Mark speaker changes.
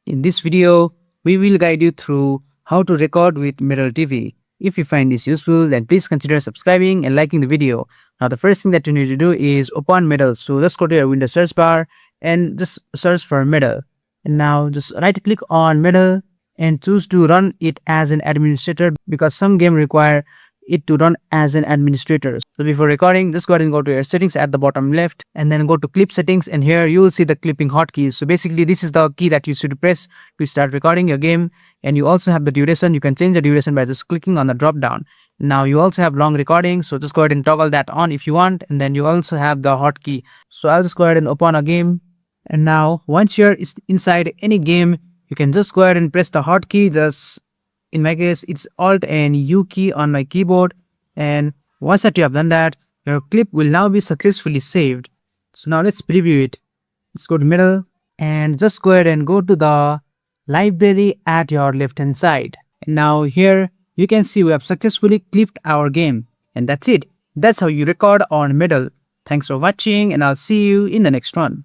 Speaker 1: In this video, we will guide you through how to record with Mirror TV. If you find this useful, then please consider subscribing and liking the video. Now, the first thing that you need to do is open Middle. So just go to your Windows search bar and just search for Middle. And now just right click on Middle and choose to run it as an administrator because some game require it to run as an administrator. So before recording, just go ahead and go to your settings at the bottom left and then go to clip settings, and here you will see the clipping hotkeys. So basically this is the key that you should press to start recording your game. And you also have the duration. You can change the duration by just clicking on the drop down. Now you also have long recording, so just go ahead and toggle that on if you want. And then you also have the hotkey. So I'll just go ahead and open a game. And now once you're inside any game, you can just go ahead and press the hotkey. Just in my case, it's Alt and U key on my keyboard. And once that you have done that, your clip will now be successfully saved. So now let's preview it. Let's go to Middle and just go ahead and go to the library at your left hand side. And now here you can see we have successfully clipped our game. And that's it. That's how you record on Middle. Thanks for watching, and I'll see you in the next one.